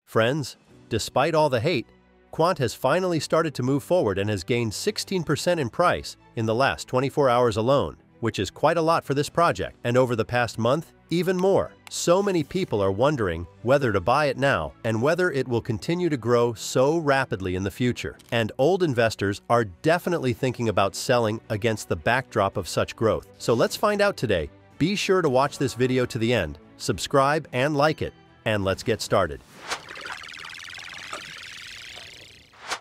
Friends, despite all the hate, Quant has finally started to move forward and has gained 16% in price in the last 24 hours alone, which is quite a lot for this project. And over the past month, even more. So many people are wondering whether to buy it now and whether it will continue to grow so rapidly in the future. And old investors are definitely thinking about selling against the backdrop of such growth. So let's find out today. Be sure to watch this video to the end, subscribe and like it, and let's get started.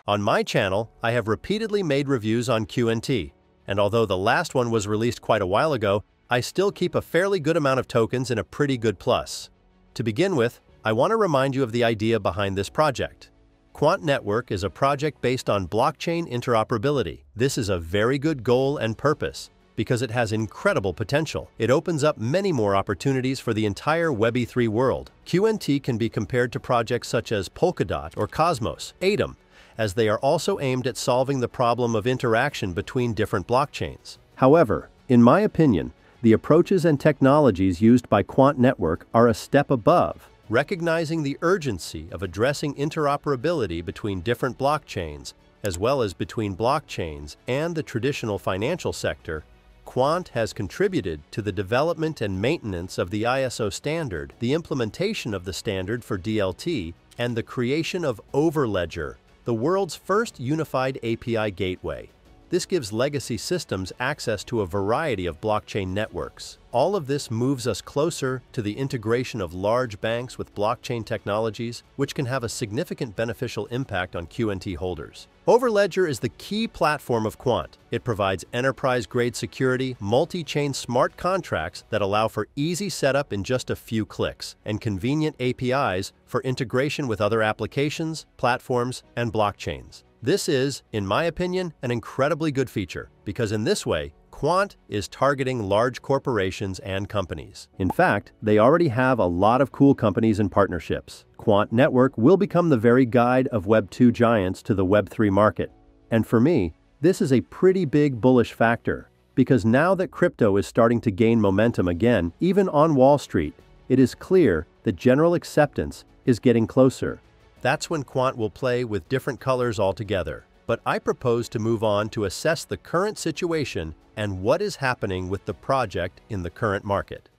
On my channel, I have repeatedly made reviews on QNT, and although the last one was released quite a while ago, I still keep a fairly good amount of tokens in a pretty good plus. To begin with, I want to remind you of the idea behind this project. Quant Network is a project based on blockchain interoperability. This is a very good goal and purpose because it has incredible potential. It opens up many more opportunities for the entire Web3 world. QNT can be compared to projects such as Polkadot or Cosmos, Atom, as they are also aimed at solving the problem of interaction between different blockchains. However, in my opinion, the approaches and technologies used by Quant Network are a step above. Recognizing the urgency of addressing interoperability between different blockchains, as well as between blockchains and the traditional financial sector, Quant has contributed to the development and maintenance of the ISO standard, the implementation of the standard for DLT, and the creation of Overledger, the world's first unified API gateway. This gives legacy systems access to a variety of blockchain networks. All of this moves us closer to the integration of large banks with blockchain technologies, which can have a significant beneficial impact on QNT holders. Overledger is the key platform of Quant. It provides enterprise-grade security, multi-chain smart contracts that allow for easy setup in just a few clicks, and convenient APIs for integration with other applications, platforms, and blockchains. This is, in my opinion, an incredibly good feature, because in this way, Quant is targeting large corporations and companies. In fact, they already have a lot of cool companies and partnerships. Quant Network will become the very guide of Web2 giants to the Web3 market. And for me, this is a pretty big bullish factor, because now that crypto is starting to gain momentum again, even on Wall Street, it is clear that general acceptance is getting closer. That's when Quant will play with different colors altogether. But I propose to move on to assess the current situation and what is happening with the project in the current market.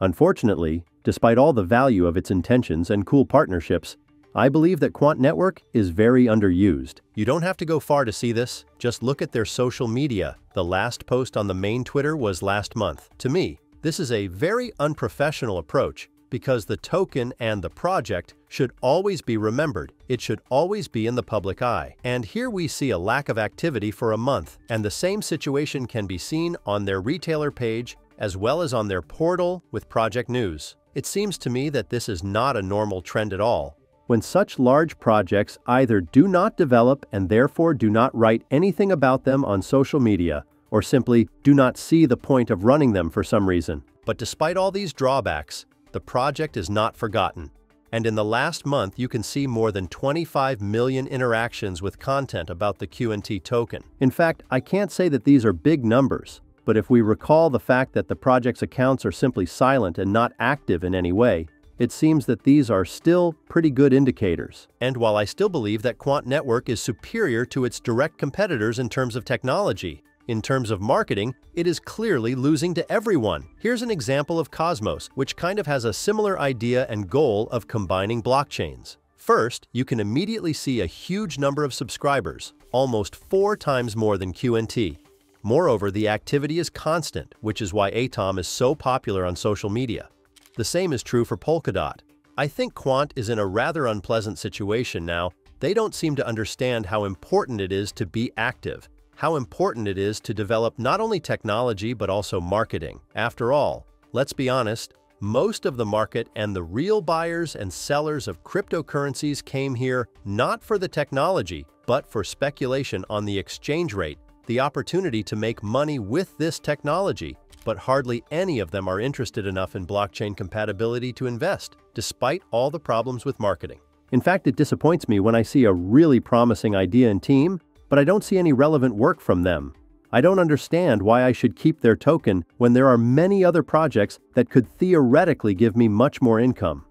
Unfortunately, despite all the value of its intentions and cool partnerships, I believe that Quant Network is very underused. You don't have to go far to see this. Just look at their social media. The last post on the main Twitter was last month. To me, this is a very unprofessional approach, because the token and the project should always be remembered. It should always be in the public eye. And here we see a lack of activity for a month, and the same situation can be seen on their retailer page as well as on their portal with project news. It seems to me that this is not a normal trend at all. When such large projects either do not develop and therefore do not write anything about them on social media, or simply do not see the point of running them for some reason. But despite all these drawbacks, the project is not forgotten, and in the last month you can see more than 25 million interactions with content about the QNT token. In fact, I can't say that these are big numbers, but if we recall the fact that the project's accounts are simply silent and not active in any way, it seems that these are still pretty good indicators. And while I still believe that Quant Network is superior to its direct competitors in terms of technology, in terms of marketing, it is clearly losing to everyone. Here's an example of Cosmos, which kind of has a similar idea and goal of combining blockchains. First, you can immediately see a huge number of subscribers, almost 4 times more than QNT. Moreover, the activity is constant, which is why Atom is so popular on social media. The same is true for Polkadot. I think Quant is in a rather unpleasant situation now. They don't seem to understand how important it is to be active, how important it is to develop not only technology but also marketing. After all, let's be honest, most of the market and the real buyers and sellers of cryptocurrencies came here not for the technology, but for speculation on the exchange rate, the opportunity to make money with this technology. But hardly any of them are interested enough in blockchain compatibility to invest, despite all the problems with marketing. In fact, it disappoints me when I see a really promising idea and team, but I don't see any relevant work from them. I don't understand why I should keep their token when there are many other projects that could theoretically give me much more income.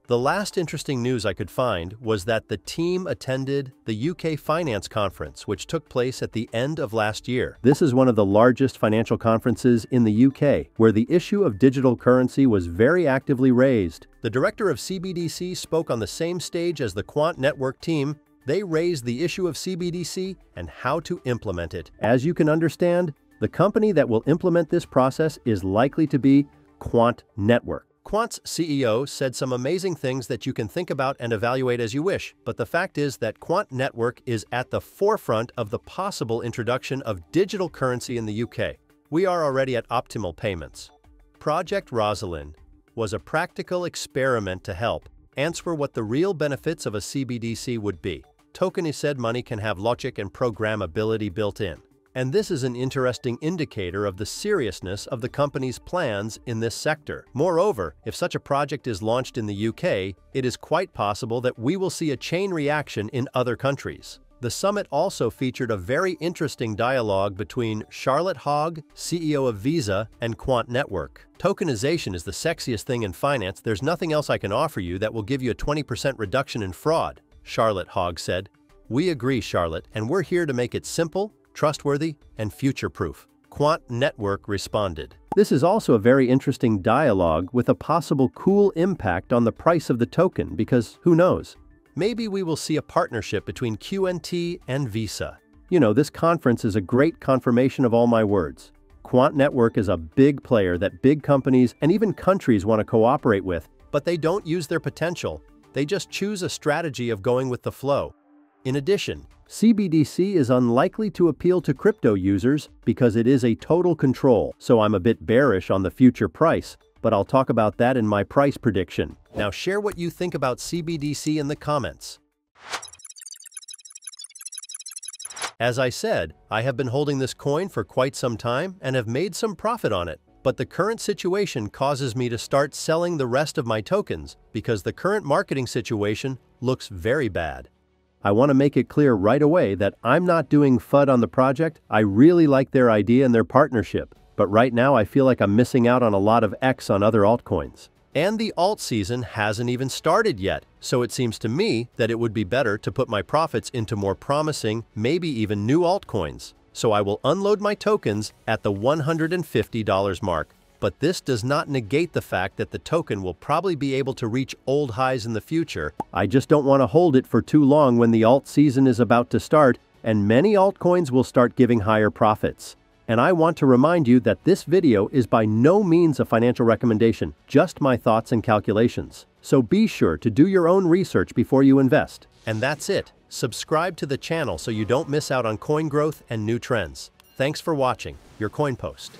The last interesting news I could find was that the team attended the UK Finance Conference, which took place at the end of last year. This is one of the largest financial conferences in the UK, where the issue of digital currency was very actively raised. The director of CBDC spoke on the same stage as the Quant network team. They raised the issue of CBDC and how to implement it. As you can understand, the company that will implement this process is likely to be Quant Network. Quant's CEO said some amazing things that you can think about and evaluate as you wish, but the fact is that Quant Network is at the forefront of the possible introduction of digital currency in the UK. We are already at optimal payments. Project Rosalind was a practical experiment to help answer what the real benefits of a CBDC would be. Tokenized money can have logic and programmability built in. And this is an interesting indicator of the seriousness of the company's plans in this sector. Moreover, if such a project is launched in the UK, it is quite possible that we will see a chain reaction in other countries. The summit also featured a very interesting dialogue between Charlotte Hogg, CEO of Visa, and Quant Network. Tokenization is the sexiest thing in finance. There's nothing else I can offer you that will give you a 20% reduction in fraud, Charlotte Hogg said. We agree, Charlotte, and we're here to make it simple, trustworthy, and future-proof. Quant Network responded. This is also a very interesting dialogue with a possible cool impact on the price of the token because, who knows, maybe we will see a partnership between QNT and Visa. You know, this conference is a great confirmation of all my words. Quant Network is a big player that big companies and even countries want to cooperate with, but they don't use their potential. They just choose a strategy of going with the flow. In addition, CBDC is unlikely to appeal to crypto users because it is a total control, so I'm a bit bearish on the future price, but I'll talk about that in my price prediction. Now share what you think about CBDC in the comments. As I said, I have been holding this coin for quite some time and have made some profit on it, but the current situation causes me to start selling the rest of my tokens because the current marketing situation looks very bad. I want to make it clear right away that I'm not doing FUD on the project. I really like their idea and their partnership, but right now I feel like I'm missing out on a lot of X on other altcoins. And the alt season hasn't even started yet, so it seems to me that it would be better to put my profits into more promising, maybe even new altcoins. So I will unload my tokens at the $150 mark. But this does not negate the fact that the token will probably be able to reach old highs in the future. I just don't want to hold it for too long when the alt season is about to start, and many altcoins will start giving higher profits. And I want to remind you that this video is by no means a financial recommendation, just my thoughts and calculations. So be sure to do your own research before you invest. And that's it. Subscribe to the channel so you don't miss out on coin growth and new trends. Thanks for watching. Your Coin Post.